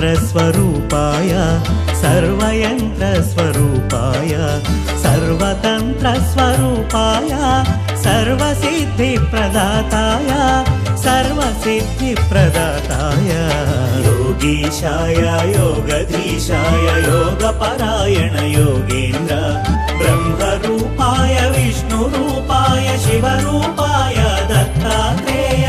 सर्वमन्त्रस्वरूपाय सर्वयन्त्रस्वरूपाय सर्वतन्त्रस्वरूपाय सर्वसिद्धिप्रदाताय सर्वसिद्धिप्रदाताय योगीशाय योगधीशाय योगपरायण योगेन्द्र ब्रह्मरूपाय विष्णुरूपाय शिवरूपाय दत्तात्रेय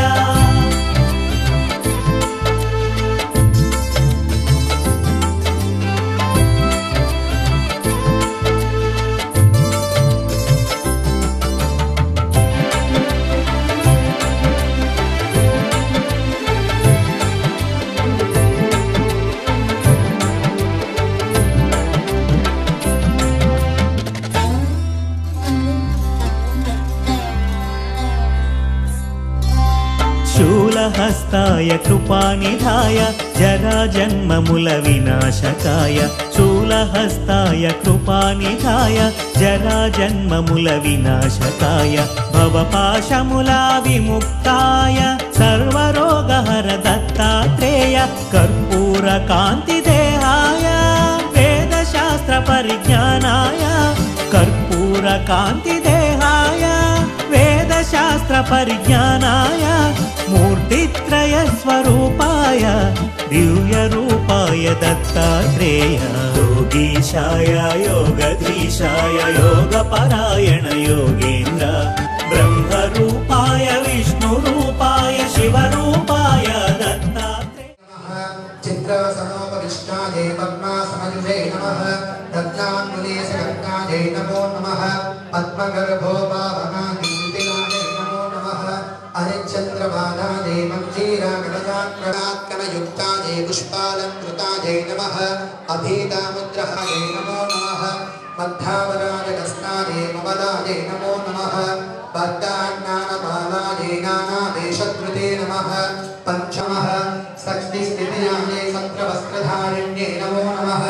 शूलहस्ताय कृपानिधाय जराजन्ममूल विनाशकाय शूलहस्ताय कृपानिधाय जराजन्ममूल विनाशकाय भवपाशमूला विमुक्ताय सर्वरोगहर दत्तात्रेय कर्पूरकान्तिदेहाय वेदशास्त्रपरिज्ञानाय कर्पूरकान्तिदेहाय वेदशास्त्रपरिज्ञानाय मूर्तित्रयस्वरूपाय दिव्यरूपाय दत्तात्रेय योगीशाय योगधीशाय योगपरायण योगेन्द्र ब्रह्मरूपाय विष्णुरूपाय शिवरूपाय दत्तात्रेय चित्रासनोपविष्टायै पद्मासनयुजे नमः दत्तान्मुलेशगङ्गायै नमो नमः पद्मगर्भो पावनादिनाय नमो नमः हरिश्चन्द्रबाधायै मञ्जीरागणजात्कनयुक्तायै पुष्पालङ्कृतायै नमः अभीतामुद्रहायै नमो नमः मध्यावराजगस्तायै ममलायै नमो नमः भक्ताज्ञानमालायै नानादेशकृते नमः पञ्चमः षष्टिस्थितियायै सत्रवस्त्रधारिण्यै नमो नमः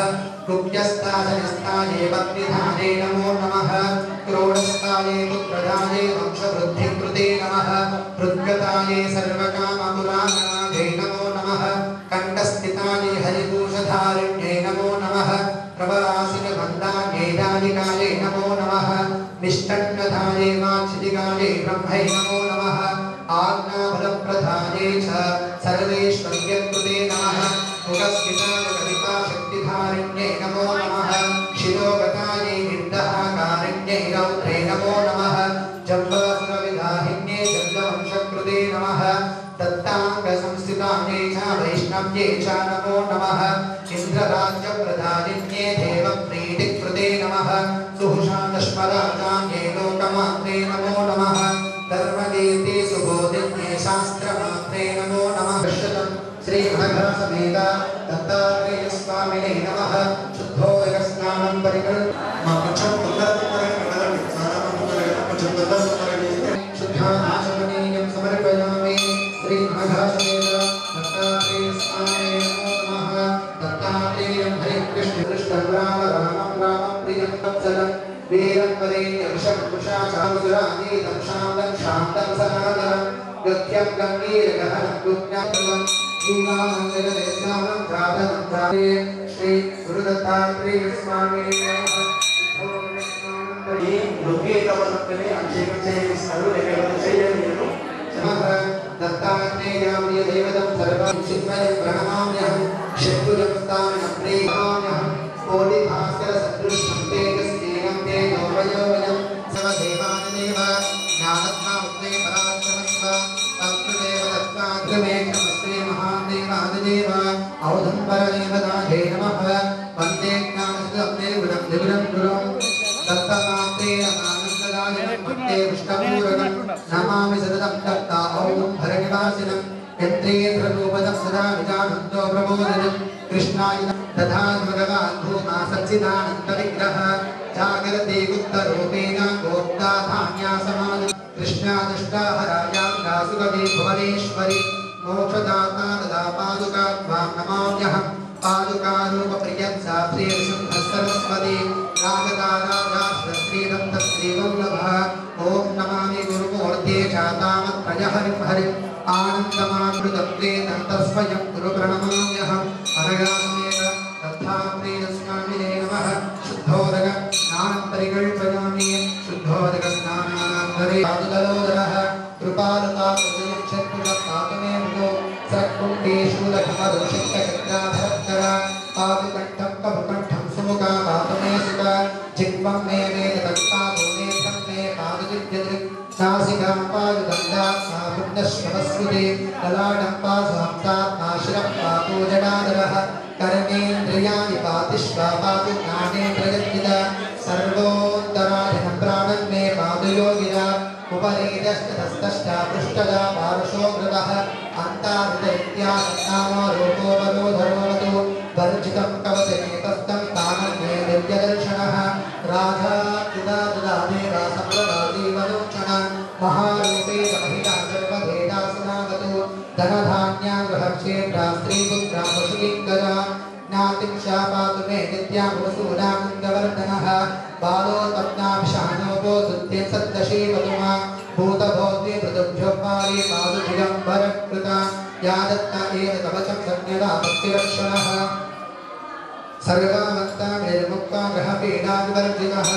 कुप्यस्ताजनस्तायै पत्निधायै नमो नमः क्रोडस्तायै पुत्रधायै वंशवृद्धिकृते नमः हृद्गतायै सर्वकामपुराणायै नमो नमः कण्ठस्थितायै हरिभूषधारिण्यै नमो नमः प्रवरासिनबन्धायै दालिकायै नमो नमः निष्ठन्नधायै वाचिदिकायै ब्रह्मै नमो नमः आज्ञाफलप्रदायै च सर्वेश्वर्यकृते नमः मुखस्मिताय कविताशक्तिधारिण्यै नमो नमः शिरोगतायै विद्याकारिण्यै रौद्रे नमो नमः जम्बासुरविदाहिन्यै जम्बवंशकृते नमः दत्ताङ्गसंस्थितायै च वैष्णव्यै च नमो नमः इन्द्रराज्यप्रदायिन्यै देवप्रीतिकृते नमः सुहुषादश्वराजान्यै लोकमात्रे नमो नमः धर्मकीर्ति सुबोधिन्यै शास्त्रमात्रे नमो नमः श्रीमहासमेत दत्तात्रेय स्वामिने नमः शुद्धोदकस्नानं शुद्धानाशमनीयं समर्पयामि श्रीमहासमेत दत्तात्रेय स्वामिने नमो नमः दत्तात्रेयं हरिकृष्णकृष्णं राम रामं रामं प्रियं वत्सलं वीरं वरेण्यं वृषभकुशा चामुद्रानीतं शान्तं शान्तं सनातनं गत्यं गम्भीरगहनं गुज्ञानं श्रीमामङ्गलदेशानं जातनं जाते श्री गुरुदत्तात्रेय स्वामिने नमः लोकेतवनत्तने अभिषेकं చేయిస్తారు లేకపోతే చేయలేరు నమః దత్తాత్రేయాయ దేవతం సర్వం చిన్మయ ప్రణమామ్యహం శక్తుజంతానం ప్రేమామ్యహం కోటి భాస్కర సదృశం తేజస్సేనం తేజోవయోవయం సర్వదేవానిదేవ జ్ఞానత్మాముక్తే పరాక్రమస్వ తత్ప్రదేవ దత్తాగ్రమే నమస్తే మహాదేవాదిదేవ ఔదంబరదేవతాయే నమః వందే జ్ఞానసుధే గుణం దివ్యం గురుం दत्तात्रेय आनंददायनं भक्ते विष्णुपूरकं नमामि सततं दत्ता औदुम्बरनिवासिनं यन्त्रेन्द्ररूपदं सदा विजानन्दो प्रबोधिनं कृष्णाय दधाति भगवान् भूमा सच्चिदानन्दविग्रहः जागरते गुप्तरूपेण गोप्ताधान्यासमानं कृष्णादुष्टाहरायां दासुकवे भुवनेश्वरी मोक्षदाता ददा पादुका त्वां नमाम्यहं पादुकारूपप्रियं सा प्रियसिंहसरस्वती राजदाराजाश्रीरं तत्श्रीवल्लभः ॐ नमामि गुरुमूर्ते जातामत्रयहरिं हरिम् आनन्दमाकृतत्वे तन्तस्वयं गुरुप्रणमाम्यहम् ध्यानयामेव तथाप्रीतस्नामिने नमः शुद्धोदक स्नानं परिकल्पयामि शुद्धोदक स्नानानन्तरे पादुदलोदरः कृपालता कृतयक्षत्पुरः पातुमे मृगो सर्कुण्डेशूलकमरुषिक्तचक्राभरत्करा पादुकण्ठं कभुकण्ठं सुमुखा पातुमे सुता जिह्वं मे वेदतत्पादो नेत्रं मे पादुदिव्यदृक् नासिकां पादुदन्तात् सा पुण्यश्रवस्मृते ललाटं पादहंसात् नाशिरं पातु जडाधरः कर्मेन्द्रियाणि पातिष्वा पातु ज्ञानेन्द्रयज्ञिता सर्वोत्तराधिनं प्राणं मे पातु योगिना उपरीतस्ततस्तष्टा पृष्ठदा पार्श्वो कृतः अन्ताहृदयत्यासन्नामो रूपोपरोधरोवतु वर्जितं कवचनेतस्तं तानं मे दिव्यदर्शनः राधादिदादिदादेवा सम्प्रदादेवलोचन महारूपे महिला सर्वभेदासनागतो धनधान्यां गृहक्षेत्रा स्त्रीपुत्रा पशुकिङ्करा ज्ञातिं शापातु मे नित्यां वसूनानन्दवर्धनः बालो तप्नाभिषाणोपो दुत्ये सद्दशीवतु मा भूतभोद्वे पृथुभ्यो पारे पादुदिगम्बरकृता या दत्ता एव कवचं संज्ञदा भक्तिरक्षणः सर्वमत्ता निर्मुक्ता ग्रहपीडाविवर्जितः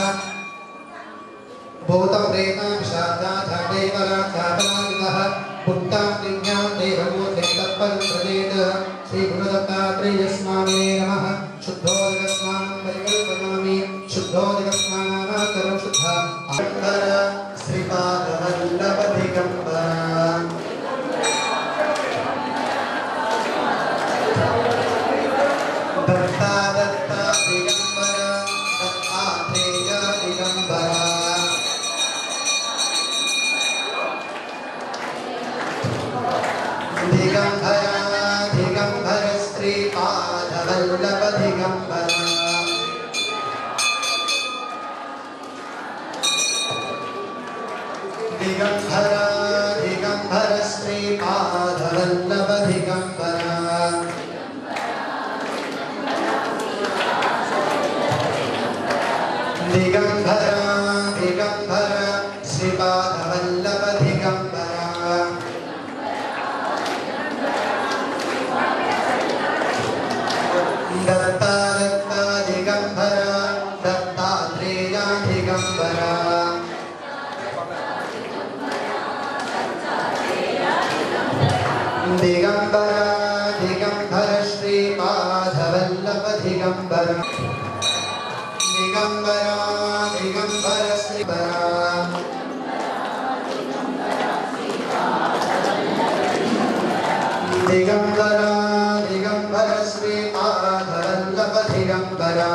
भूतप्रेताभिषादाचादेवराचापनादितः पुत्तां दिव्यां देवभूते तत्पदं प्रदेत श्रीगुरुदत्तात्रेयस्वामिने नमः शुद्धोदकस्नानं परिकल्पयामि शुद्धोदकस्नानानन्तरं शुद्धा अम्बर श्रीपादवल्लभदिगम्बरा दत्ता दत्ता दिगम्बरा दत्तात्रेय दिगम्बरा दिगम्बरा दिगम्बर श्रीपादवल्लभदिगम्बरा दिगम्बरा दिगम्बर श्रीपादवल्लभदिगम्बरा दिगम्बरा दिगम्बर श्रीपादवल्लभदिगम्बरा दत्ता दत्ता दिगम्बरा दत्तात्रेय दिगम्बरा दिगम्बरा दिगम्बर श्रीपादवल्लभदिगम्बरा दिगम्बरा दिगम्बर श्रीपरा दिगम्बरा दिगम्बर श्रीपादवल्लभदिगम्बरा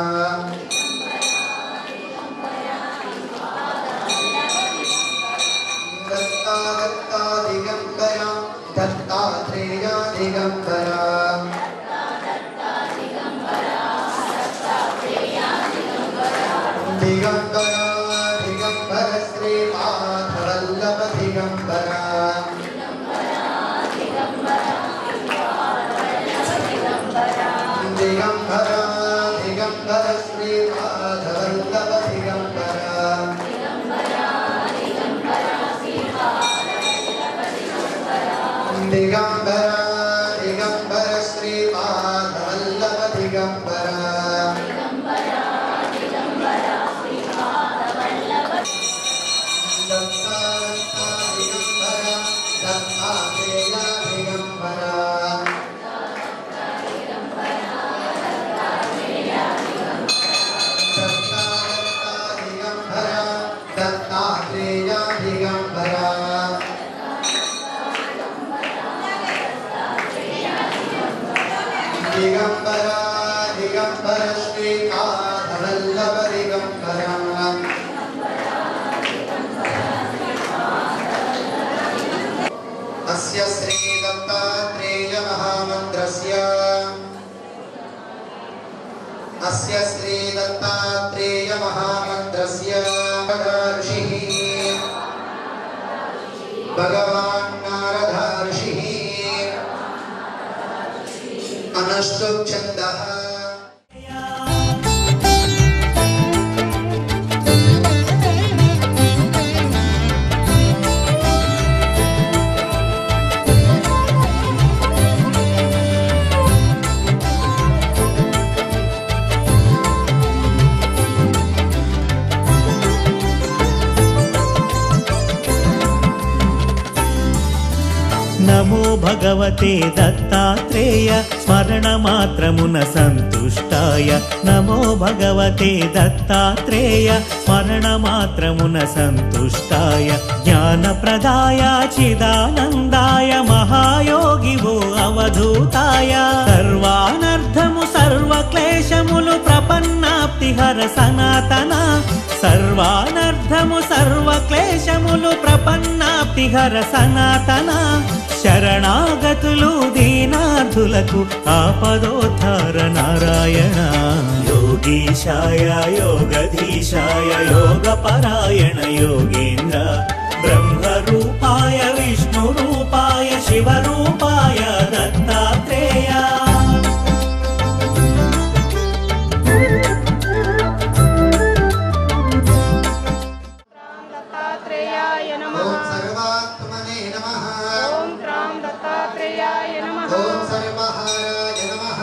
दत्ता दत्ता दिगम्बरा दत्तात्रेय दिगम्बरा दिगम्बरा दिगम्बर श्रीपादवल्लभदिगम्बरा दिगम्बरा दिगम्बर श्रीपादवल्लभदिगम्बरा दिगम्बरा दिगम्बर श्रीपादवल्लभदिगम्बरा दत्ता दत्ता दिगम्बरा दत्तात्रेय दिगम्बरा दत्ता दत्ता दिगम्बरा दत्तात्रेय दिगम्बरा दिगम्बरा दिगम्बर श्रीपादवल्लभदिगम्बरा अस्य श्री दत्तात्रेय महामन्त्रस्य अस्य श्री दत्तात्रेय महामन्त्रस्य ऋषिः भगवान् नारद ऋषिः अनुष्टुप् छन्दः భగవతే దత్తాత్రేయ స్మరణమాత్రమున సంతుష్టాయ నమో భగవతే దత్తాత్రేయ స్మరణమాత్రమున సంతుష్టాయ జ్ఞానప్రదాయ చిదానందాయ మహాయోగివో అవధూతాయ సర్వానర్థము సర్వక్లేశములు ప్రపన్నాప్తిహర సనాతన సర్వానర్థము సర్వక్లేశములు ప్రపన్నాప్తిహర సనాతన శరణాగతులు దీనార్థులకు ఆపదోద్ధార నారాయణ యోగీశాయ యోగధీశాయ యోగపరాయణ యోగేంద్ర బ్రహ్మరూపాయ విష్ణురూపాయ శివరూపాయ దత్తాత్రేయ ఓం సర్వాత్మనే నమః ఓం రామ్ దత్తాత్రేయాయ నమః ఓం సర్వహారాయ నమః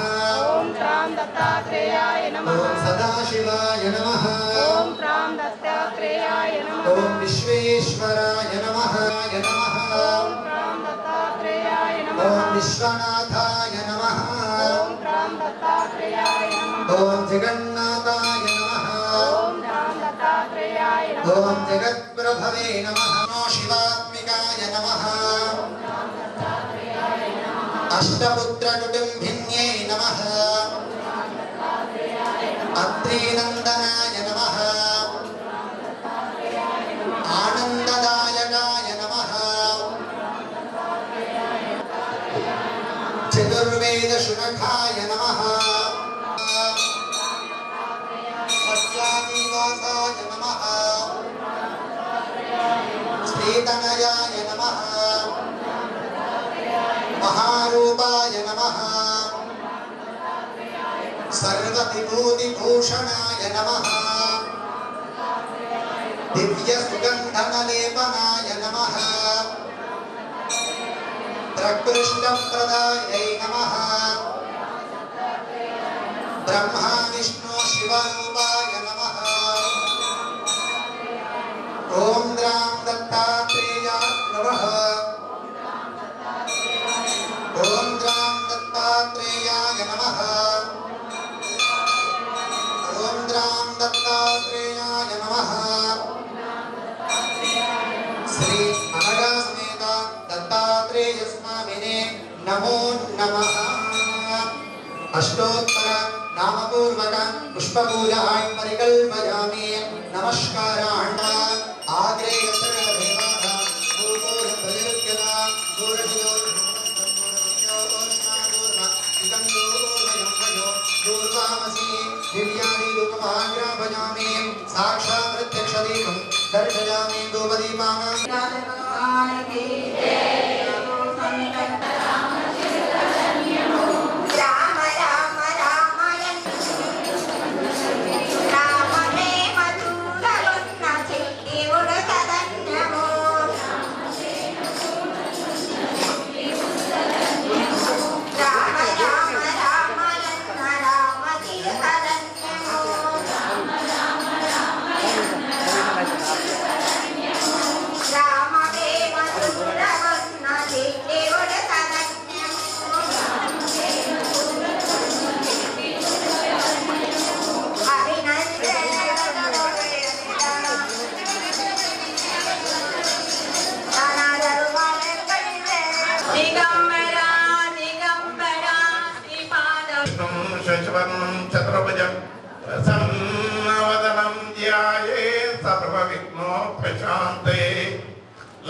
ఓం రామ్ దత్తాత్రేయాయ నమః ఓం సదాశివాయ నమః ఓం రామ్ దత్తాత్రేయాయ నమః ఓం విశ్వేశ్వరాయ నమః ఓం రామ్ దత్తాత్రేయాయ నమః ఓం విశ్వనాథాయ నమః ఓం రామ్ దత్తాత్రేయాయ నమః ఓం జగన్నాథాయ నమః ఓం రామ్ దత్తాత్రేయాయ నమః ఓం జగత్ప్రభవే నమః శివాత్మికాయ నమః అష్టపుత్రకుటుంబిన్యై నమః అత్రీనందనాయ నమః ఆనందదాయకాయ నమః చతుర్వేదశునఖాయ నమః సత్యానివాసాయ నమః శ్రీతనయాయ నమః మహారూపాయ నమః సర్వవిభూతిభూషణాయ నమః దివ్యసుగంధనలేపనాయ నమః ప్రకృష్టప్రదాయై నమః బ్రహ్మ విష్ణు శివరూపాయ నమః ఓం గ్రాం దత్తాత్రేయాయ నమః ఓం గ్రాం దత్తాత్రేయాయ నమః ఓం గ్రాం దత్తాత్రేయాయ నమః శ్రీ అనగా సమేత దత్తాత్రేయ స్వామినే నమో నమః అష్టోత్తర నామపూర్వక పుష్పపూజాయ పరికల్పయామి నమస్కారాణ ఆగ్రేయ సర్వదేవాః భూతోః ప్రతిరుధ్యతాః దూరశిలో సాక్షాత్ ప్రత్యక్ష దీపం దర్శయామి ధూపదీపానాం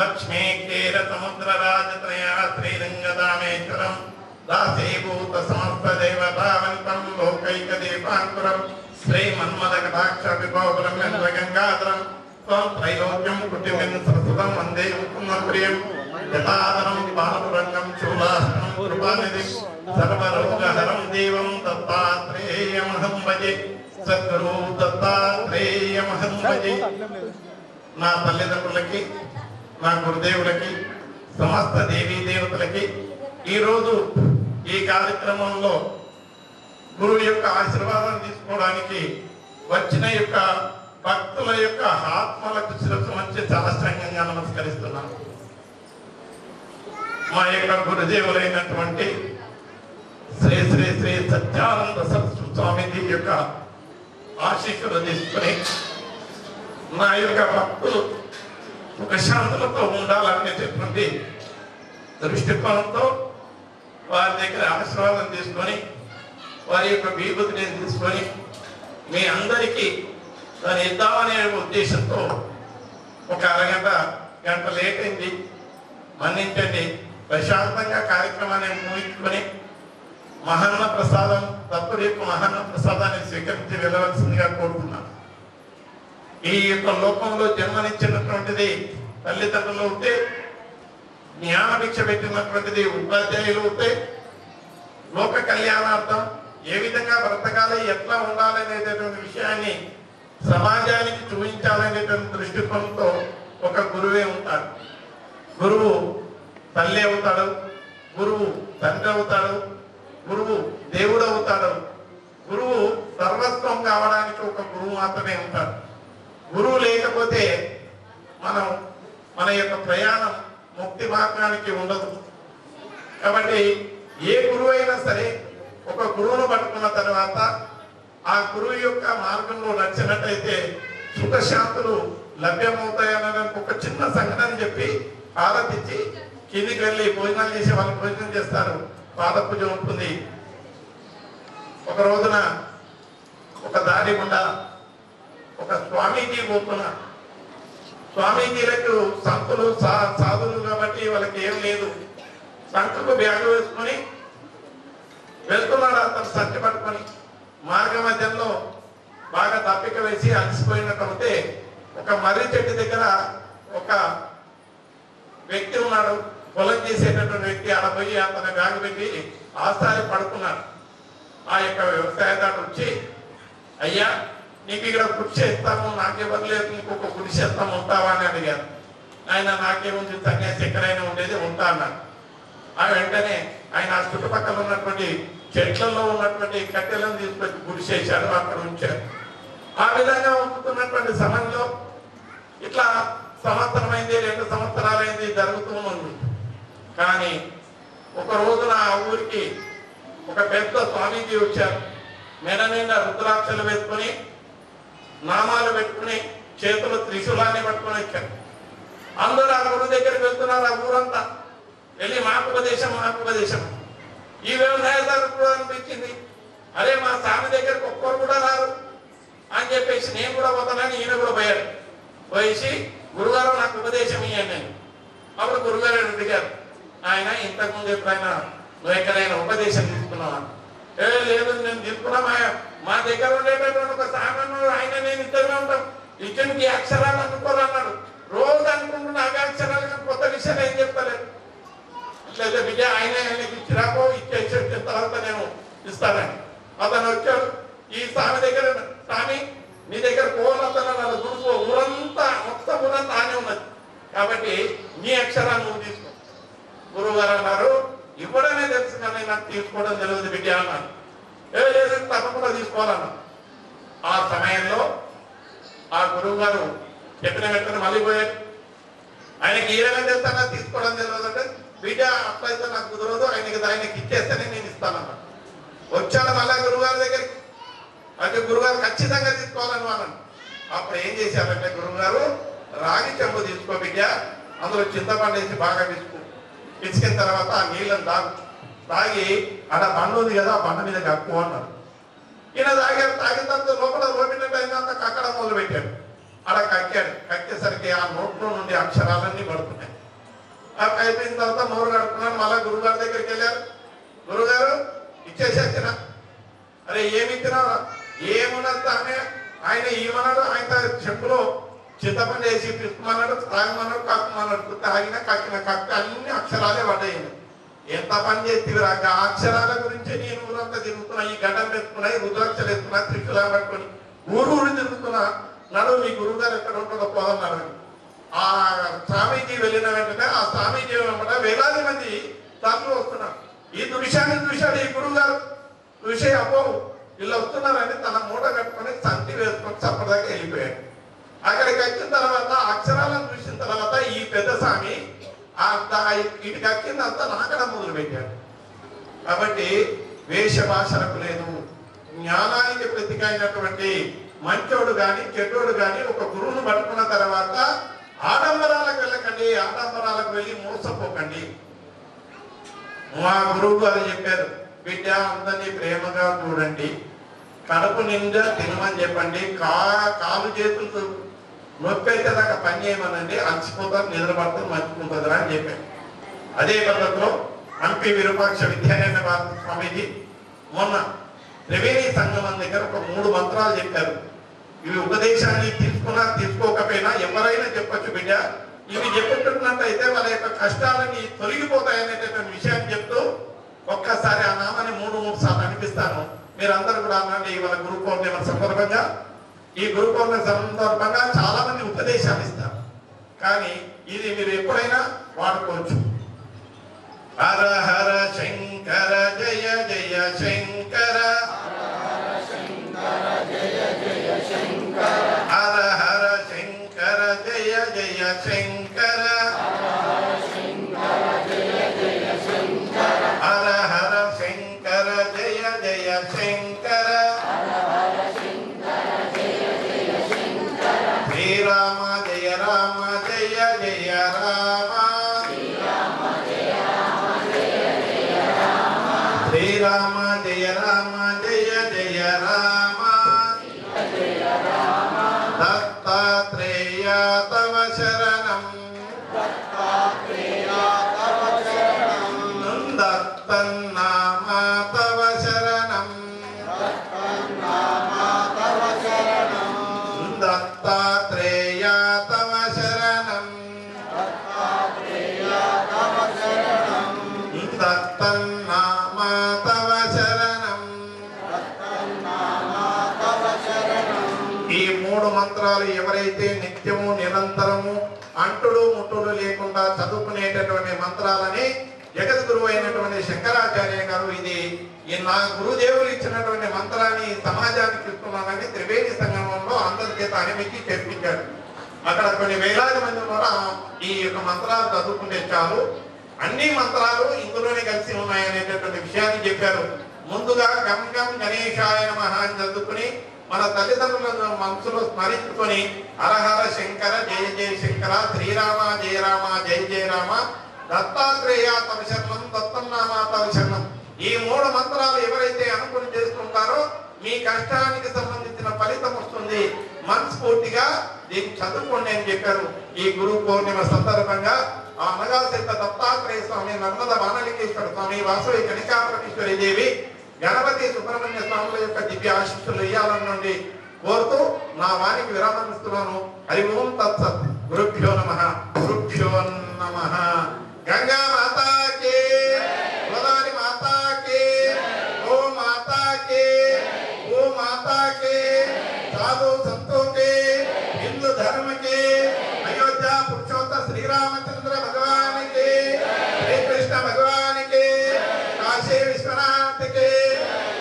లక్ష్మీ క్షీర సముద్ర రాజత్రయా శ్రీరంగదామేశ్వరం దాసీభూత సమస్త దేవతావంతం లోకైక దీపాంకురం శ్రీ మన్మద కటాక్ష విభోగులం గంగాధరం త్వం త్రైలోక్యం కృతిమిన్ సరస్వతం వందే ముకుందప్రియం యథాధరం బాలపురంగం శూలాసనం కృపానిధి సర్వరోగహరం దేవం దత్తాత్రేయమహం భజే సద్గురు దత్తాత్రేయమహం భజే. నా తల్లిదండ్రులకి, నా గురుదేవులకి, సమస్త దేవీ దేవతలకి ఈరోజు ఈ కార్యక్రమంలో గురువు యొక్క ఆశీర్వాదం తీసుకోవడానికి వచ్చిన యొక్క భక్తుల యొక్క ఆత్మలకు శిరస్సు మంచి సాష్టాంగంగా నమస్కరిస్తున్నాను. మా యొక్క గురుదేవులైనటువంటి శ్రీ శ్రీ శ్రీ సత్యానంద సరస్వతి స్వామీజీ యొక్క ఆశీస్సులు తీసుకుని నా యొక్క భక్తులు సుఖశాంతులతో ఉండాలనేటటువంటి దృష్టికోణంతో వారి దగ్గర ఆశీర్వాదం తీసుకొని వారి యొక్క విభూతిని తీసుకొని మీ అందరికీ దాన్ని ఇద్దామనే ఉద్దేశంతో ఒక గంట లేట్ అయింది, మన్నించండి. ప్రశాంతంగా కార్యక్రమాన్ని ముగించుకొని మహాన్న ప్రసాదం తత్తుడి యొక్క మహాన్న ప్రసాదాన్ని స్వీకరించి వెళ్ళవలసిందిగా కోరుతున్నాను. ఈ యొక్క లోకంలో జన్మనిచ్చినటువంటిది తల్లిదండ్రులు అవుతే, జ్ఞాన భిక్ష పెట్టినటువంటిది ఉపాధ్యాయులు అవుతే, లోక కళ్యాణార్థం ఏ విధంగా బ్రతకాలి, ఎట్లా ఉండాలి అనేటటువంటి విషయాన్ని సమాజానికి చూపించాలనేటువంటి దృష్టికోణంతో ఒక గురువే ఉంటాడు. గురువు తల్లి అవుతాడు, గురువు తండ్రి అవుతాడు, గురువు దేవుడు అవుతాడు. గురువు సర్వస్వం కావడానికి ఒక గురువు మాత్రమే ఉంటాడు. గురువు లేకపోతే మన యొక్క ప్రయాణం ముక్తి మార్గానికి ఉండదు. కాబట్టి ఏ గురువు అయినా సరే ఒక గురువును పట్టుకున్న తర్వాత ఆ గురువు యొక్క మార్గంలో నచ్చినట్టయితే సుఖశాంతులు లభ్యమవుతాయనడానికి ఒక చిన్న సంఘటన చెప్పి ఆరాధించి కిందికి వెళ్ళి భోజనాలు చేసి వాళ్ళు భోజనం చేస్తారు. పాద పూజ ఉంటుంది. ఒక రోజున ఒక దారి గుండా ఒక స్వామీజీ పోతున్నా. స్వామీజీలకు సంతులు సాధువులు కాబట్టి వాళ్ళకి ఏం లేదు. సంతుకు బ్యాగు వేసుకొని వెళ్తున్నాడు అతను సంచి పట్టుకొని. మార్గ మధ్యంలో బాగా తప్పిక వేసి అలసిపోయినట్టు ఒక మర్రి చెట్టు దగ్గర ఒక వ్యక్తి ఉన్నాడు, పొలం చేసేటటువంటి వ్యక్తి. ఆడపోయి అతని బ్యాగు పెట్టి ఆస్థాయి పడుకున్నాడు. ఆ యొక్క వ్యవసాయదారుడు వచ్చి, అయ్యా నీకు ఇక్కడ గుడిసె ఇస్తాము, నాకెవరు లేదు, నీకు ఒక గుడిసె ఇస్తాము, ఉంటావా అని అడిగారు. ఆయన నాకేముంది, సన్యాసి ఎక్కడైనా ఉండేది, ఉంటా అన్నాడు. ఆ వెంటనే ఆయన ఆ చుట్టుపక్కల ఉన్నటువంటి చెట్లలో ఉన్నటువంటి కట్టెలను తీసుకొచ్చి గుడిసేశాడు, అక్కడ ఉంచారు. ఆ విధంగా ఉంటున్నటువంటి సమయంలో ఇట్లా సంవత్సరం అయింది, 2 సంవత్సరాలైంది, జరుగుతూ ఉంది. కానీ ఒక రోజున ఆ ఊరికి ఒక పెద్ద స్వామీజీ వచ్చారు. మెడ నిండా రుద్రాక్షలు వేసుకొని, నామాలు పెట్టుకుని, చేతులు త్రిశూలాన్ని పట్టుకొని వచ్చారు. అందరూ ఆ గురు దగ్గరికి వెళ్తున్నారు. ఆ ఊరంతా వెళ్ళి మాకుపదేశం. ఈ వ్యవసాయదారుడు కూడా అనిపించింది, అరే మా స్వామి దగ్గరికి ఒక్కరు కూడా రారు అని చెప్పేసి నేను కూడా పోతానని ఈయన కూడా పోయాడు. పోయేసి గురుగారు నాకు ఉపదేశం ఇయ్యండి నేను. అప్పుడు గురుగారు అడిగారు, ఆయన ఇంతకుముందు ఎప్పుడైనా నువ్వు ఎక్కడైనా ఉపదేశం తీసుకున్నావా? లేదు నేను తీసుకున్నా, మా దగ్గర ఉండేటటువంటి ఒక సామాన్యుడు ఆయన నేను ఇద్దరుగా ఉంటాం, ఇచ్చునికి అక్షరాలు అనుకోవాలన్నాడు. రోజు అనుకుంటున్నా అవే అక్షరాలు, కొత్త విషయాలు ఏం చెప్తలేదు. అట్లయితే బిడ్డ ఆయనకి ఇచ్చిరాకో ఇచ్చేసి వచ్చిన తర్వాత నేను ఇస్తానని అతను వచ్చాడు. ఈ స్వామి దగ్గర, స్వామి నీ దగ్గర పోవాలన్నా నన్ను గురుకో, ఊరంతా మొత్తం ఊరంతా ఆనే ఉన్నది కాబట్టి నీ అక్షరాన్ని నువ్వు తీసుకో. గురువు గారు అన్నారు, ఇవ్వడమే తెలుసు కానీ నాకు తీసుకోవడం తెలియదు బిడ్డ అన్నాను. లేదు తప్పకుండా తీసుకోవాలన్నా. ఆ సమయంలో ఆ గురువు గారు చెప్పిన వెంటనే మళ్ళీ పోయాడు. ఆయనకి ఈయన తెలుసా తీసుకోవడం తెలియదు అంటే, బిడ్డ అట్లయితే నాకు కుదరదు, ఆయనకి ఇచ్చేస్తేనే నేను ఇస్తానన్నా. వచ్చాను మళ్ళా గురువుగారి దగ్గరికి. అంటే గురుగారు ఖచ్చితంగా తీసుకోవాలని అన్నాను. అప్పుడు ఏం చేశారంటే గురువుగారు, రాగి చెంబు తీసుకో బిడ్డ, అందులో చింతపండు వేసి బాగా పిసికిన తర్వాత ఆ నీళ్ళని తాగి ఆడ బండ ఉంది కదా, ఆ బండ మీద కక్కు అన్నారు. ఈయన తాగిన తర్వాత లోపల రోమినట్టు అయినంత కక్కడం మొదలు పెట్టాడు. ఆడ కక్కాడు. కక్కేసరికి ఆ నోట్లో నుండి అక్షరాలన్నీ పడుతున్నాయి. అయిపోయిన తర్వాత నోరు కడుక్కున్నాను. మళ్ళా గురుగారి దగ్గరికి వెళ్ళారు. గురుగారు ఇచ్చేసేసిన. అరే ఏమి ఇచ్చినారా? ఏమున్నది తానే. ఆయన ఏమన్నాడు, ఆయన చెప్పులో చింతపండు వేసి పిసుకుమన్నాడు, తాగమన్నాడు, కక్కుమన్నాడు. తాగిన కక్కిన అన్ని అక్షరాలే పడ్డాయి. ఎంత పని చేతివిరా, ఆ అక్షరాల గురించి నేను ఊరంతా తిరుగుతున్నా, ఈ గడ్డం పెట్టుకున్నా, ఈ రుద్రాక్షలు వేసుకున్నా, త్రిశూలా పట్టుకొని ఊరు తిరుగుతున్నా. నడు మీ గురువు గారు ఎక్కడ ఉంటుందో పోదన్నారు. ఆ స్వామీజీ వెళ్ళిన వెంటనే ఆ స్వామీజీ వెంబడ వేలాది మంది తరలి వస్తున్నారు. ఈ దృశ్యాన్ని చూశాడు ఈ గురువు గారు. చూసి అబ్బో వీళ్ళు వస్తున్నారని తన మూట కట్టుకొని సంతి వేసుకొని చప్పదాకా వెళ్ళిపోయాడు. అక్కడికి వచ్చిన తర్వాత అక్షరాలను చూసిన తర్వాత ఈ పెద్ద స్వామి ఇటు కక్కింది అంతా నాకడం మొదలు పెట్టాడు. కాబట్టి వేష భాషలకు లేదు. జ్ఞానానికి ప్రతీక అయినటువంటి మంచోడు కానీ చెడ్డోడు కానీ ఒక గురువును పట్టుకున్న తర్వాత ఆడంబరాలకు వెళ్ళకండి, ఆడంబరాలకు వెళ్ళి మోసపోకండి. మా గురువు అది చెప్పారు, బిడ్డ అందరినీ ప్రేమగా చూడండి, కడుపు నిండా తినమని చెప్పండి, కాలు చేతులు నొప్పి అయితే దాకా పని చేయమనండి, అలసిపోతారు, నిద్రపడతారు, మర్చిపోతారు అని చెప్పారు. అదే పద్ధతిలో హంపి విరూపాక్ష విద్యారాయణ స్వామీజీ మొన్న త్రివేణి సంగమం దగ్గర ఒక 3 మంత్రాలు చెప్పారు. ఇవి ఉపదేశాన్ని తీసుకున్నా తీసుకోకపోయినా ఎవరైనా చెప్పొచ్చు బిడ్డ, ఇవి చెప్పుతున్నట్టయితే వాళ్ళ యొక్క కష్టాలని తొలగిపోతాయనేటటువంటి విషయాన్ని చెప్తూ ఒక్కసారి ఆ నామాన్ని 3 సార్లు అనిపిస్తాను. మీరందరూ కూడా అనండి. ఇవాళ గురు పౌర్ణిమ సందర్భంగా, ఈ గురు పౌర్ణిమ సందర్భంగా చాలా మంది ఉపదేశాలు ఇస్తారు, కానీ ఇది మీరు ఎప్పుడైనా వాడుకోవచ్చు. హర హర శంకర జయ జయ శంకర, హర హర శంకర జయ జయ శంకర, హర హర శంకర జయ జయ శంకర, శ్రీరామ జయ రామ జయ జయ రామ, శ్రీరామ జయ రామ జయ జయ రామ, దత్తాత్రేయ తవ శరణం, దత్తన్నామ తవ శరణం, దత్తాత్రేయ తవ శరణం, దత్తన్నామ తవ శరణం. ఈ 3 మంత్రాలు ఎవరైతే నిత్యము నిరంతరము అంటుడు ముట్టుడు లేకుండా చదువుకునేటటువంటి మంత్రాలని జగద్గురువు అయినటువంటి శంకరాచార్య గారు ఇది నా గురుదేవులు ఇచ్చినటువంటి మంత్రాన్ని సమాజానికి ఇస్తున్నానని త్రివేణి సంగమంలో అందరి చేత అనిమికి చెప్పించాడు. అక్కడ కొన్ని వేలాది మంది కూడా ఈ యొక్క మంత్రాలు చదువుకుంటే చాలు, అన్ని మంత్రాలు ఇందులోనే కలిసి ఉన్నాయనేటటువంటి విషయాన్ని చెప్పారు. ముందుగా గం గం గణేశాయ నమః అని చదువుకుని మన తల్లిదండ్రులను మనసులో స్మరించుకొని హరహర శంకర జయ జయ శంకర, శ్రీరామ జయ రామ జయ జయ రామ, దత్తాత్రేయ తవ శరణం, దత్తన్నామ తవ శరణం, ఈ 3 మంత్రాలు ఎవరైతే అనుకుని చేసుకుంటారో మీ కష్టానికి సంబంధించిన ఫలితం వస్తుంది. మనస్ఫూర్తిగా దీన్ని చదువుకోండి అని చెప్పారు. ఈ గురు పౌర్ణిమ సందర్భంగా ఆ అనగాసిద్ధ దత్తాత్రేయ స్వామి, నర్మద బాణలింగేశ్వర స్వామి, వాసవి కనికాపరమేశ్వరి దేవి, గణపతి సుబ్రహ్మణ్య స్వాముల యొక్క దివ్య ఆశీస్సులు ఇయ్యాలని నుండి కోరుతూ నా వారికి విరామం ఇస్తున్నాను. హరి ఓం తత్సత్. గురుభ్యో నమః. గురుభ్యో నమః. గంగా మాతాకి, గోదావరి మాతాకి, ఓ మాతాకి, ఓ మాతాకి, సాధు సంతోకి, హిందూ ధర్మకి, అయోధ్య పురుషోత్తమ శ్రీరామచంద్ర భగవానికి, శ్రీకృష్ణ భగవానికి, కాశీ విశ్వనాథకి,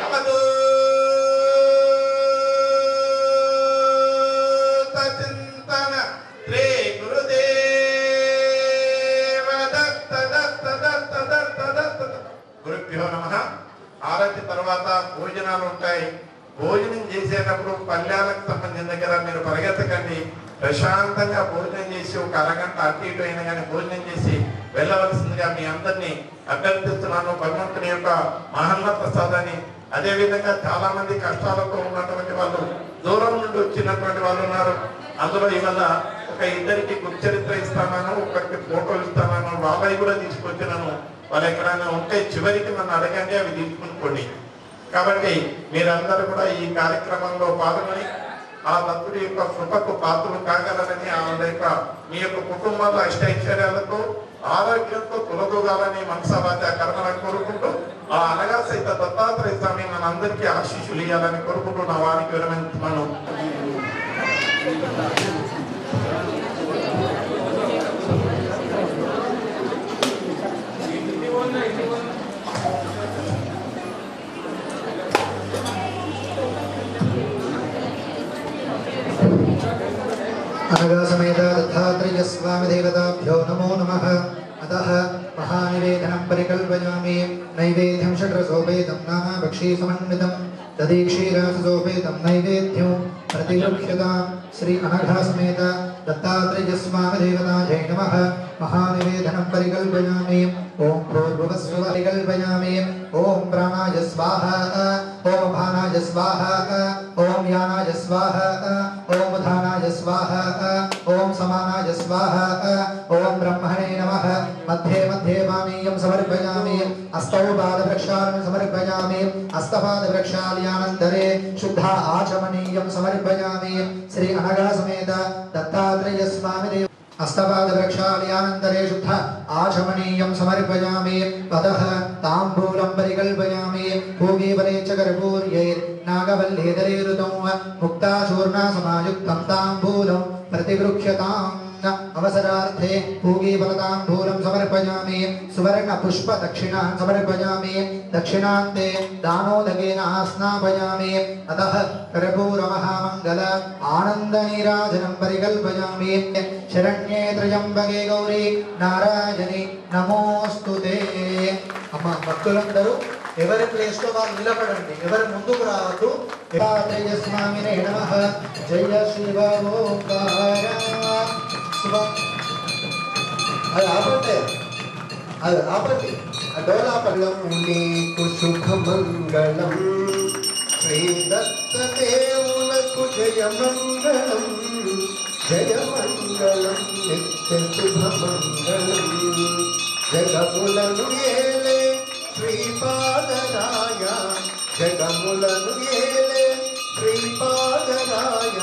అవధూత చింతన శ్రీ గురుదేవ దత్త దత్త దత్త దత్త దత్త. గురుభ్యో నమః. ఆరతి తర్వాత భోజనాలు ఉంటాయి. భోజనం చేసేటప్పుడు పల్లెలకు సంబంధించిన దగ్గర మీరు పరిగెత్తకండి. ప్రశాంతంగా భోజనం చేసి ఒక అరగంట అటు ఇటు అయినా కానీ భోజనం చేసి వెళ్ళవలసిందిగా మీ అందరినీ అభ్యర్థిస్తున్నాను. భగవంతుని యొక్క మహన్న ప్రసాదాన్ని. అదేవిధంగా చాలా మంది కష్టాలతో ఉన్నటువంటి వాళ్ళు, దూరం నుండి వచ్చినటువంటి వాళ్ళు ఉన్నారు. అందులో ఇవాళ ఒక 2కి గురుచరిత్ర ఇస్తాను, ఒకరికి ఫోటోలు ఇస్తాను, బాబాయ్ కూడా తీసుకొచ్చినాను. వాళ్ళు ఎక్కడైనా ఉంటే చివరికి నన్ను అడగండి, అవి తీసుకుని. కాబట్టి మీరందరూ కూడా ఈ కార్యక్రమంలో పాల్గొని ఆ భక్తుడి యొక్క కృపకు పాత్రలు కాగలరని, ఆవిడ యొక్క మీ యొక్క కుటుంబాల అష్టైశ్వర్యాలతో ఆరోగ్యంతో తొలగగాలని మనసావాచ కర్మలను కోరుకుంటూ ఆ అనగా సైత దత్తాత్రేయ స్వామి మనందరికీ ఆశీస్సులు ఇవ్వాలని కోరుకుంటూ నా వారికి విరమిస్తున్నాను. అనగా సమేత దత్తాత్రేయ స్వామి దేవతాభ్యో నమో నమః. अतः महानिवेदनं परिकल्पयामि नैवेद्यं षड्रसोपेतं नाम भक्षीसमन्वितं दधीक्षीरासोपेतं नैवेद्यं प्रतिगृह्यतां श्री अनघासमेत दत्तात्रेयस्वामिदेवतायै नमः महानिवेदनं परिकल्पयामि ओम भूर्भुवस्सुः परिकल्पयामि ओम प्राणाय स्वाहा ओम भानाय स्वाहा ओम यानाय स्वाहा ओम धानाय स्वाहा ओम समानाय स्वाहा ओम ब्रह्मणे नमः मध्ये मध्ये पानीयं समर्पयामि अस्तौ पादप्रक्षालनं समर्पयामि हस्तपादप्रक्षालनानन्तरे शुद्ध आचमनीयं समर्पयामि श्री अनघासमेत दत्तात्रेयस्वामिदेव हस्तपादप्रक्षालनानन्तरे शुद्ध आचमनीयं समर्पयामि अतः ताम्बूलं परिकल्पयामि भोगीफले च कर्पूर्यैर्नागवल्लीदले ऋतौ मुक्ताचूर्णसमायुक्तं ताम्बूलं प्रतिगृह्यताम् अवसरार्थे भोगीफलताम्बूलं समर्पयामि सुवर्णपुष्पदक्षिणां समर्पयामि दक्षिणान्ते दानोदकेन स्नापयामि अतः कर्पूरमहामङ्गल आनन्दनीराजनं परिकल्पयामि शरण्ये त्र्यम्बके गौरी नारायणि नमोस्तुते अम्मा भक्तुలందరూ ఎవరి ప్లేస్ లో వాళ్ళు నిలబడండి ఎవరు ముందుకు రావద్దు దత్తాత్రేయస్వామినే నమః జయ శివ ఓంకార శివ అది ఆపండి డోలాపల్లం నీకు శుభమంగళం శ్రీ దత్తదేవులకు జయమంగళం జయమంగళం నిత్య శుభమంగళం జగములను ఏలే శ్రీపాదరాయ జగములను ఏలే శ్రీపాదరాయ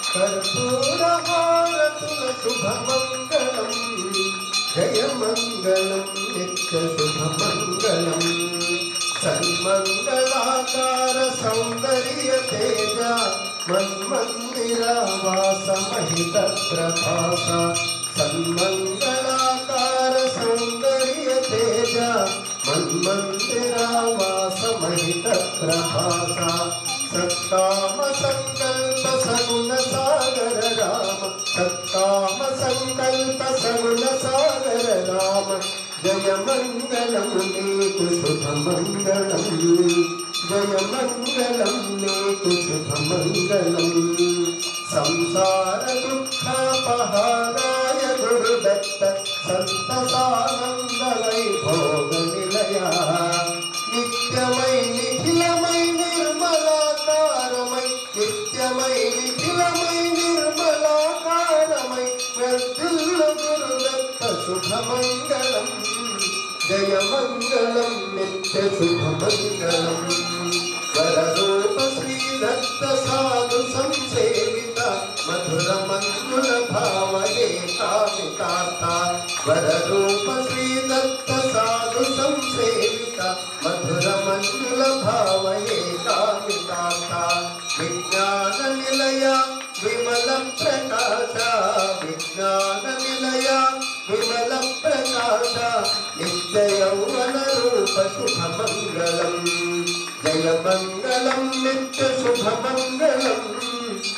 కర్పూర హారతుల శుభమంగళం జయమంగళం నిత్య శుభమంగళం సన్మంగళాకార సౌందర్య తేజ మన్మందిరవాస మహిత ప్రభాస సన్మంగళాకార సౌందర్య తేజ మన్మందిరవాస మహిత ప్రభాస సత్కామ సంకల్ప సగుణ సాగర రామ సత్కామ సంకల్ప సగుణ సాగర రామ జయమంగళం నీకు శుభమంగళం జయమంగళం నీకు శుభమంగళం సంసార దుఃఖాపహారాయ గురుదత్త సంతసానంద వైభోగ నిలయ నిత్యమై నిఖిలమై నిర్మలాకారమై నిత్యమై నిఖిలమై నిర్మలాకారమై వర్ధిల్లు గురుదత్త శుభమంగళం జయమంగళం నిత్య శుభమంగళం వరరూప శ్రీదత్త సాధు సంసేవిత మధుర మంజుల భావయే కామితార్థ వరరూప శ్రీదత్త సాధు సంసేవిత మధుర మంజుల భావయే కామితార్థ విజ్ఞాన నిలయ విమల ప్రకాశ విజ్ఞాన నిలయ విమల ప్రకాశ నిత్య యౌవన రూప శుభమంగళం జయమంగళం నిత్య శుభమంగళం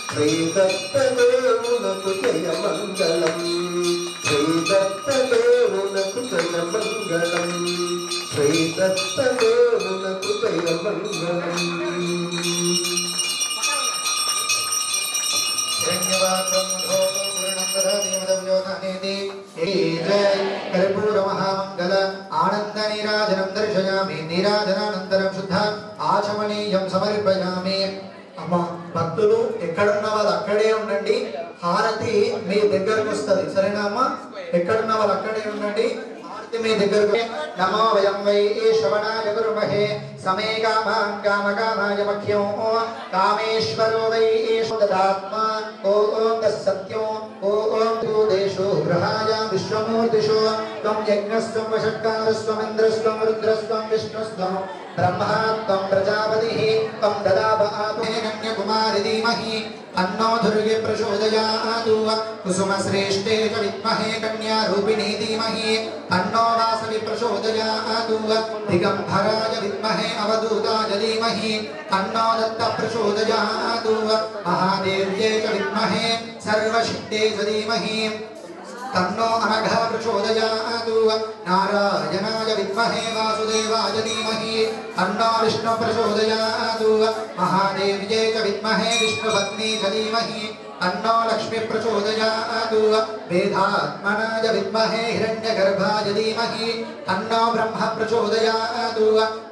శ్రీదత్తదేవునకు జయమంగళం శ్రీదత్తదేవునకు జయమంగళం శ్రీదత్తదేవునకు జయమంగళం कर्पूर महामंगल आनंद नीराजनं दर्शयामि नीराजनानंतरं शुद्ध आचमनीयं समर्पयामि అమ్మ భక్తులు ఎక్కడున్న వాళ్ళు అక్కడే ఉండండి హారతి మీ దగ్గరకు వస్తది సరేనా అమ్మ ఎక్కడున్న వాళ్ళు అక్కడే ఉండండి హారతి మీ దగ్గరకు నమో వయం వై శ్రవణాయ గురుమహే సమే కామాన్ కామకామాయ మఖ్యం కామేశ్వరో వై దదాత్మా ఓం తస్సత్యం ఓం దేశో గ్రహాయ విశ్వమూర్తిషో త్వం యజ్ఞస్త్వం వషట్కారస్త్వం ఇంద్రస్త్వం రుద్రస్త్వం విష్ణుస్త్వం ब्रह्मात्मं प्रजापतिः त्वं ददाव आतुर्यकुमारि धीमहि अन्नो दुर्गे प्रचोदयातु कुसुमश्रेष्ठे च विद्महे कन्यारूपिणी धीमहि अन्नो वासवि प्रचोदयातु दिगम्भराय विद्महे अवधूताय धीमहि अन्नो दत्त प्रचोदयातु महादेव्यै च विद्महे सर्वशक्त्यै च धीमहि तन्नो अनघा प्रचोदयातु नारायणाय विद्महे वासुदेवाय धीमहि तन्नो विष्णु प्रचोदयातु महादेव्यै च विद्महे विष्णुपत्नी च धीमहि तन्नो लक्ष्मी प्रचोदयातु वेदात्मनाय विद्महे हिरण्यगर्भाय धीमहि तन्नो ब्रह्म प्रचोदयातु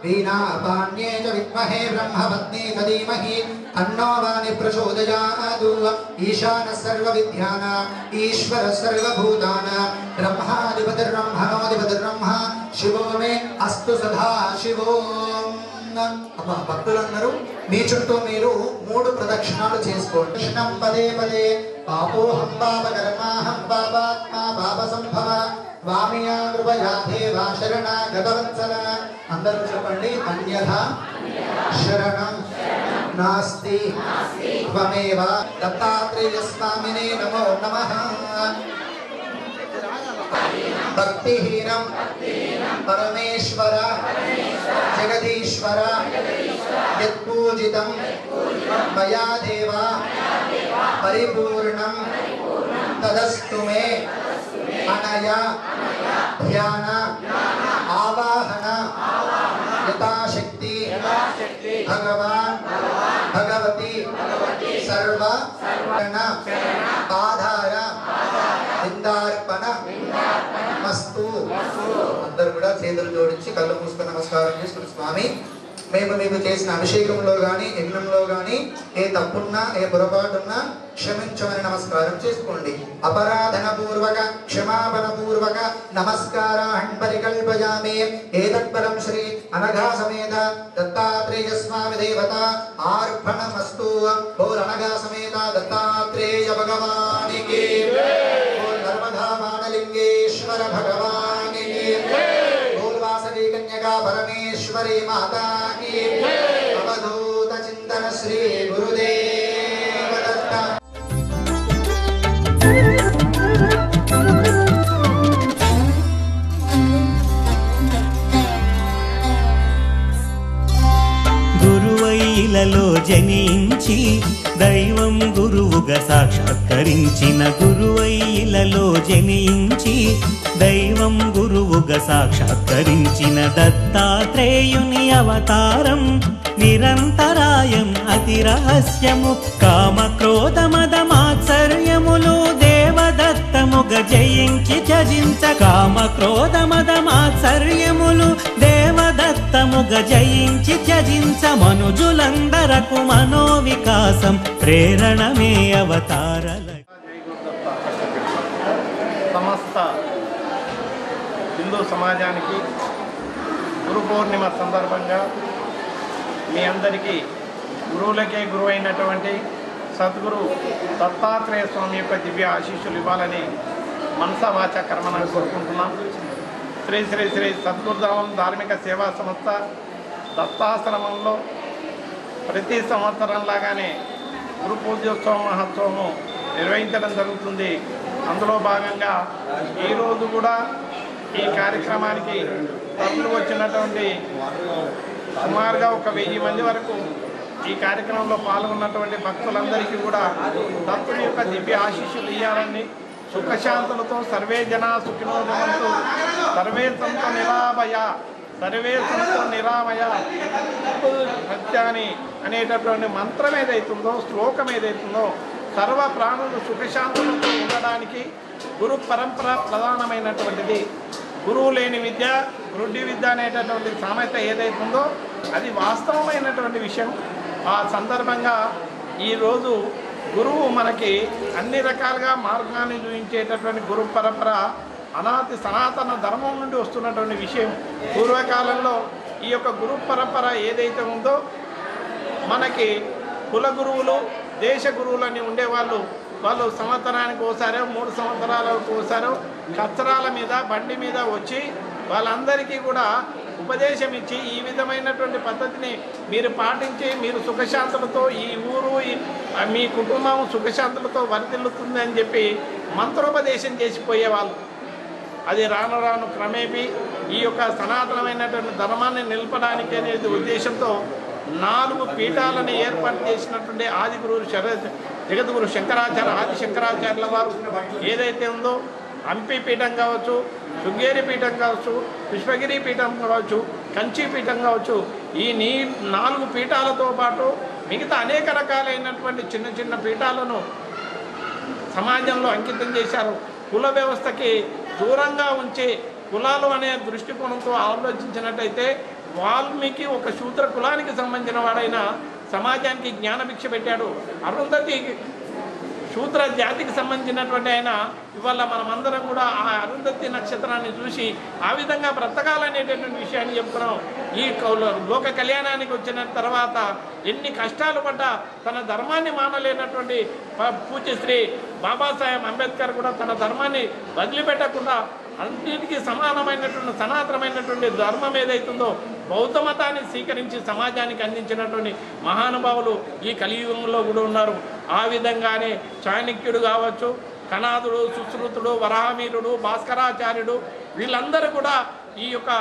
वीणापाण्ये च विद्महे ब्रह्मपत्नी च धीमहि तन्नो वाणी प्रचोदयातु ईशानः सर्वविद्यानाम् ईश्वरः सर्वभूतानां ब्रह्माधिपतिर्ब्रह्मणोऽधिपतिर्ब्रह्म शिवो मे अस्तु सदा शिवो। అమ్మ భక్తులందరూ మీ చుట్టూ మీరు 3 ప్రదక్షిణాలు చేసుకోండి. కృష్ణం పదే పదే పాపోహం పాపకర్మాహం పాపాత్మా పాపసంభవ వామియా కృపయా దేవా శరణాగతవత్సల. అందరూ చెప్పండి. అన్యథా శరణం నాస్తి త్వమేవ దత్తాత్రేయ స్వామినే నమో నమః. భక్తిహీనం పరమేశ్వర జగదీశ్వర యత్పూజితం మయా దేవా పరిపూర్ణం తదస్తు మే అనయా ధ్యాన ఆవాహన యథాశక్తి భగవాన్ భగవతి సర్వ ఆధార ఇందార్పణ మస్తు. అందరూ కూడా చేతులు జోడించి కళ్ళు మూసుకొని నమస్కారం చేసుకుని స్వామి మేము మీకు చేసిన అభిషేకంలో గాని యజ్ఞంలో గాని ఏ తప్పున్నా ఏ పొరపాటున్నా క్షమించమని నమస్కారం చేసుకోండి. అపరాధన పూర్వక క్షమాపణ పూర్వక నమస్కారాన్ పరికల్పయామి. ఏతత్పరం శ్రీ అనఘా సమేత దత్తాత్రేయ స్వామి దేవత ఆర్పణమస్తు. బోల్ అనఘా సమేత దత్తాత్రేయ భగవానికి నర్మదా మానలింగేశ్వర భగవానికి వాసవి కన్యకా పరమేశ్వరి మాతా की అవధూత చింతన శ్రీ గురుదేవ దత్త. గురువైలలో జనించి దైవం గురువుగా సాక్షాత్కరించిన గురువైలలో జనించి దైవం గురువుగా సాక్షాత్కరించిన దత్తాత్రేయుని అవతారం నిరంతరాయం అతి రహస్యము. కామ క్రోధ మద మాత్సర్యములు దేవదత్తముగ జయించి త్యజించ. కామ క్రోధ మద మాత్సర్యములు దేవదత్తముగ జయించి త్యజించ. మనుజులందరకు మనోవికాసం ప్రేరణమే అవతారల. సమస్త హిందూ సమాజానికి గురు పౌర్ణిమ సందర్భంగా మీ అందరికీ గురువులకే గురువు అయినటువంటి సద్గురు దత్తాత్రేయ స్వామి యొక్క దివ్య ఆశీస్సులు ఇవ్వాలని మనసా వాచ కర్మను కోరుకుంటున్నాం. శ్రీ శ్రీ శ్రీ సద్గురుధామం ధార్మిక సేవా సంస్థ దత్తాశ్రమంలో ప్రతి సంవత్సరంలాగానే గురు పూజోత్సవం మహోత్సవము నిర్వహించడం జరుగుతుంది. అందులో భాగంగా ఈరోజు కూడా ఈ కార్యక్రమానికి తరలి వచ్చినటువంటి సుమారుగా 1000 మంది వరకు ఈ కార్యక్రమంలో పాల్గొన్నటువంటి భక్తులందరికీ కూడా దత్తుని యొక్క దివ్య ఆశీస్సులు ఇవ్వాలని, సుఖశాంతులతో సర్వే జనా సుఖినో భవంతు సర్వే సంతో నిరామయ సర్వే సంతో నిరామయ సత్యాని అనేటటువంటి మంత్రం ఏదైతుందో, శ్లోకం ఏదైతుందో, సర్వ ప్రాణులు సుఖశాంతులతో ఉండడానికి గురు పరంపర ప్రధానమైనటువంటిది. గురువు లేని విద్య గ్రుడ్డి విద్య అనేటటువంటి సామెత ఏదైతుందో అది వాస్తవమైనటువంటి విషయం. ఆ సందర్భంగా ఈరోజు గురువు మనకి అన్ని రకాలుగా మార్గాన్ని చూపించేటటువంటి గురు పరంపర అనాది సనాతన ధర్మం నుండి వస్తున్నటువంటి విషయం. పూర్వకాలంలో ఈ యొక్క గురు పరంపర ఏదైతే ఉందో మనకి కుల గురువులు, దేశ గురువులని ఉండేవాళ్ళు. వాళ్ళు సంవత్సరానికి ఒకసారో 3 సంవత్సరాలకు ఒకసారో కచ్చరాల మీద బండి మీద వచ్చి వాళ్ళందరికీ కూడా ఉపదేశం ఇచ్చి ఈ విధమైనటువంటి పద్ధతిని మీరు పాటించి మీరు సుఖశాంతులతో ఈ ఊరు మీ కుటుంబం సుఖశాంతులతో వర్ధిల్లుతుంది అని చెప్పి మంత్రోపదేశం చేసిపోయేవాళ్ళు. అది రాను రాను క్రమేపీ ఈ యొక్క సనాతనమైనటువంటి ధర్మాన్ని నిలపడానికి అనేది ఉద్దేశంతో 4 పీఠాలను ఏర్పాటు చేసినటువంటి ఆది గురువు జగద్గురు శంకరాచార్య ఆది శంకరాచార్యుల వారు ఏదైతే ఉందో హంపి పీఠం కావచ్చు, శృంగేరి పీఠం కావచ్చు, పుష్పగిరి పీఠం కావచ్చు, కంచి పీఠం కావచ్చు, ఈ 4 పీఠాలతో పాటు మిగతా అనేక రకాలైనటువంటి చిన్న చిన్న పీఠాలను సమాజంలో అంకితం చేశారు. కుల వ్యవస్థకి దూరంగా ఉంచి కులాలు అనే దృష్టికోణంతో ఆలోచించినట్టయితే వాల్మీకి ఒక శూద్ర కులానికి సంబంధించిన వాడైన సమాజానికి జ్ఞానభిక్ష పెట్టాడు. అరుంధతి శూద్ర జాతికి సంబంధించినటువంటి ఆయన ఇవాళ మనమందరం కూడా ఆ అరుంధతి నక్షత్రాన్ని చూసి ఆ విధంగా బ్రతకాలనేటటువంటి విషయాన్ని చెప్తున్నాం. ఈ లోక కళ్యాణానికి వచ్చిన తర్వాత ఎన్ని కష్టాలు పడ్డా తన ధర్మాన్ని మానలేనటువంటి పూజ్యశ్రీ బాబాసాహెబ్ అంబేద్కర్ కూడా తన ధర్మాన్ని వదిలిపెట్టకుండా అన్నిటికీ సమానమైనటువంటి సనాతనమైనటువంటి ధర్మం ఏదైతుందో బౌద్ధ మతాన్ని స్వీకరించి సమాజానికి అందించినటువంటి మహానుభావులు ఈ కలియుగంలో కూడా ఉన్నారు. ఆ విధంగానే చాణక్యుడు కావచ్చు, కణాదుడు, సుశ్రుతుడు, వరాహమీరుడు, భాస్కరాచార్యుడు వీళ్ళందరూ కూడా ఈ యొక్క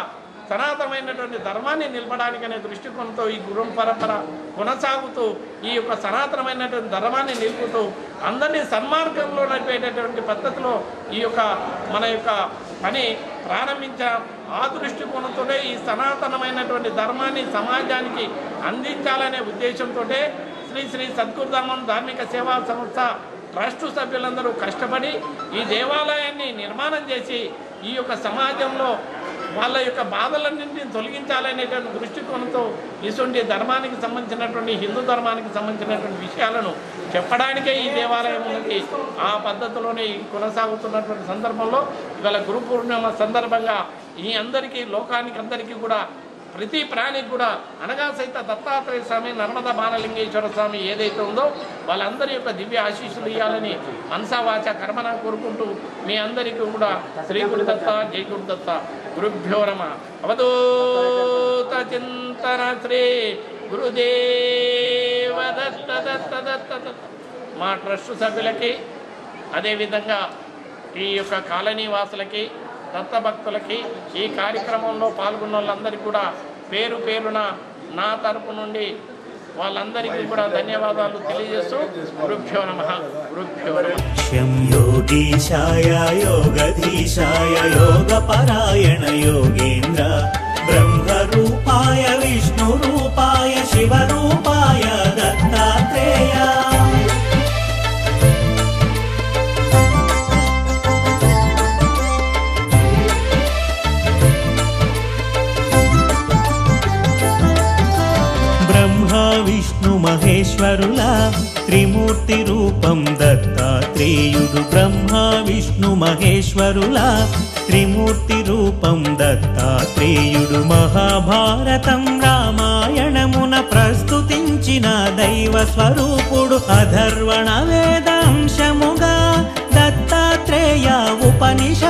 సనాతనమైనటువంటి ధర్మాన్ని నిలపడానికనే దృష్టికోణంతో ఈ గురు పరంపర కొనసాగుతూ ఈ యొక్క సనాతనమైనటువంటి ధర్మాన్ని నిలుపుతూ అందరినీ సన్మార్గంలో నడిపేటటువంటి పద్ధతిలో ఈ యొక్క మన యొక్క పని ప్రారంభించాం. ఆ దృష్టికోణంతోనే ఈ సనాతనమైనటువంటి ధర్మాన్ని సమాజానికి అందించాలనే ఉద్దేశంతో శ్రీ శ్రీ సద్గురుధామం ధార్మిక సేవా సంస్థ ట్రస్టు సభ్యులందరూ కష్టపడి ఈ దేవాలయాన్ని నిర్మాణం చేసి ఈ యొక్క సమాజంలో వాళ్ళ యొక్క బాధలన్నింటినీ తొలగించాలనేటువంటి దృష్టికోణంతో ఇటువంటి ధర్మానికి సంబంధించినటువంటి హిందూ ధర్మానికి సంబంధించినటువంటి విషయాలను చెప్పడానికే ఈ దేవాలయం ఉన్నది. ఆ పద్ధతిలోనే కొనసాగుతున్నటువంటి సందర్భంలో ఇవాళ గురు పూర్ణిమ సందర్భంగా ఈ అందరికీ లోకానికి అందరికీ కూడా ప్రతి ప్రాణికి కూడా అనగా సైత దత్తాత్రేయ స్వామి, నర్మదా బాణలింగేశ్వర స్వామి ఏదైతే ఉందో వాళ్ళందరి యొక్క దివ్య ఆశీస్సులు ఇవ్వాలని మనసా వాచ కర్మన కోరుకుంటూ మీ అందరికీ కూడా శ్రీ గురుదత్త, జై గురుదత్త, గురుభ్యో నమః. అవధూత చింతన శ్రీ గురుదేవ దత్త దత్త దత్త దత్త. మా ట్రస్ట్ సభ్యులకి అదేవిధంగా ఈ యొక్క కాలనీ వాసులకి, దత్త భక్తులకి, ఈ కార్యక్రమంలో పాల్గొన్న వాళ్ళందరికీ కూడా పేరు పేరున నా తరపు నుండి వాళ్ళందరికీ కూడా ధన్యవాదాలు తెలియజేస్తూ గురుభ్యో నమః, గురుభ్యో నమః. యోగీశాయ యోగధీశాయ యోగపరాయణ యోగేంద్ర బ్రహ్మరూపాయ విష్ణురూపాయ శివరూపాయ దత్తాత్రేయ. విష్ణు మహేశ్వరుల త్రిమూర్తి రూపం దత్తాత్రేయుడు. బ్రహ్మ విష్ణు మహేశ్వరుల త్రిమూర్తి రూపం దత్తాత్రేయుడు. మహాభారతం రామాయణమున ప్రస్తుతించిన దైవ స్వరూపుడు. అధర్వణ వేదాంశముగా దత్తాత్రేయ ఉపనిష